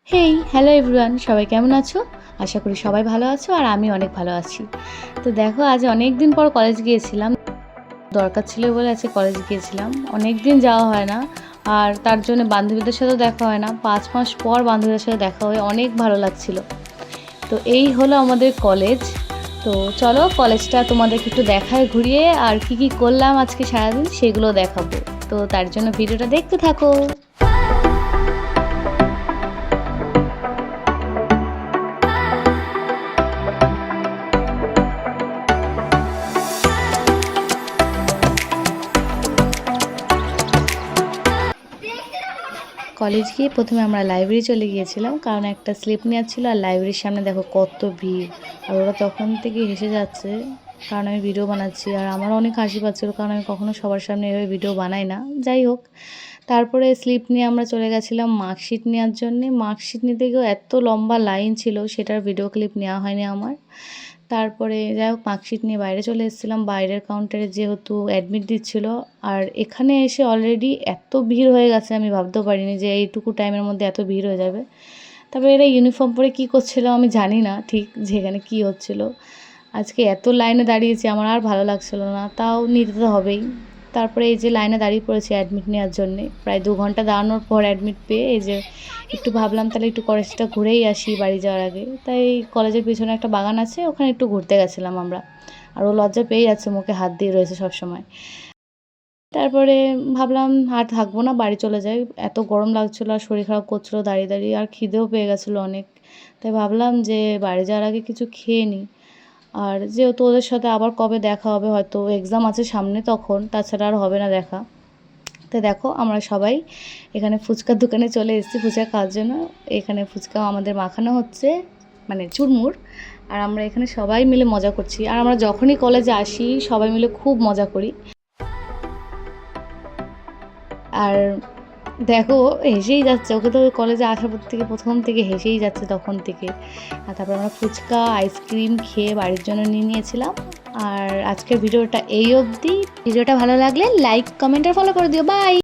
Hey hello everyone, সবাই কেমন আছো? আশা করি সবাই ভালো আছো আর আমি অনেক ভালো আছি। তো দেখো, আজ অনেক দিন পর কলেজ গিয়েছিলাম। দরকার ছিল বলে আজকে কলেজ গিয়েছিলাম। অনেক দিন যাওয়া হয় না, আর তার জন্য বান্ধবীদের সাথেও দেখা হয় না। 5 মাস পর বান্ধবীদের সাথে দেখা হয়ে অনেক ভালো লাগছিল। তো এই হলো আমাদের কলেজ। তো চলো কলেজটা তোমাদেরকে একটু দেখায় ঘুরিয়ে, আর কি কি করলাম আজকে সারাদিন সেগুলো দেখাবো। তো তার জন্য ভিডিওটা দেখতে থাকো। কলেজ গিয়ে প্রথমে আমরা লাইব্রেরি চলে গিয়েছিলাম, কারণ একটা স্লিপ নেওয়ার ছিল। আর লাইব্রেরির সামনে দেখো কত ভিড়, আর ওরা তখন থেকে হেসে যাচ্ছে কারণ আমি ভিডিও বানাচ্ছি। আর আমারও অনেক হাসি পাচ্ছিলো, কারণ আমি কখনো সবার সামনে এভাবে ভিডিও বানাই না। যাই হোক, তারপরে স্লিপ নিয়ে আমরা চলে গেছিলাম মার্কশিট নেওয়ার জন্যে। মার্কশিট নিতে গিয়েও এত লম্বা লাইন ছিল, সেটার ভিডিও ক্লিপ নেওয়া হয়নি আমার। তারপরে যাই হোক, মার্কশিট নিয়ে বাইরে চলে এসেছিলাম। বাইরের কাউন্টারে যেহেতু অ্যাডমিট দিচ্ছিল, আর এখানে এসে অলরেডি এত ভিড় হয়ে গেছে আমি ভাবতেও পারিনি যে এইটুকু টাইমের মধ্যে এত ভিড় হয়ে যাবে। তারপরে এরা ইউনিফর্ম পরে কী করছিল আমি জানি না ঠিক যে এখানে কী হচ্ছিলো। আজকে এত লাইনে দাঁড়িয়েছি, আমার আর ভালো লাগছিল না, তাও নিতে তো হবেই। তারপরে এই যে লাইনে দাঁড়িয়ে পড়েছি অ্যাডমিট নেওয়ার জন্যে। প্রায় 2 ঘন্টা দাঁড়ানোর পর অ্যাডমিট পেয়ে এই যে একটু ভাবলাম তাহলে একটু কলেজটা ঘুরেই আসি বাড়ি যাওয়ার আগে। তাই কলেজের পিছনে একটা বাগান আছে, ওখানে একটু ঘুরতে গেছিলাম আমরা। আর ও লজ্জা পেয়ে যাচ্ছে, মুখে হাত দিয়ে রয়েছে সবসময়। তারপরে ভাবলাম আর থাকবো না, বাড়ি চলে যাই। এত গরম লাগছিলো আর শরীর খারাপ করছিলো দাঁড়িয়ে দাঁড়িয়ে, আর খিদেও পেয়ে গেছিলো অনেক। তাই ভাবলাম যে বাড়ি যাওয়ার আগে কিছু খেয়ে নিই। আর যেহেতু ওদের সাথে আবার কবে দেখা হবে, হয়তো এক্সাম আছে সামনে, তখন তাছাড়া আর হবে না দেখা। তো দেখো আমরা সবাই এখানে ফুচকার দোকানে চলে এসেছি ফুচকা খাওয়ার জন্য। এখানে ফুচকা আমাদের মাখানো হচ্ছে, মানে চুরমুর। আর আমরা এখানে সবাই মিলে মজা করছি। আর আমরা যখনই কলেজে আসি সবাই মিলে খুব মজা করি। আর দেখো হেসেই যাচ্ছে, ওকে তো কলেজে আসার পর থেকে প্রথম থেকে হেসেই যাচ্ছে তখন থেকে। আর তারপর আমরা ফুচকা আইসক্রিম খেয়ে বাড়ির জন্য নিয়ে নিয়েছিলাম। আর আজকের ভিডিওটা এই অবধি। ভিডিওটা ভালো লাগলে লাইক কমেন্ট আর ফলো করে দিও। বাই।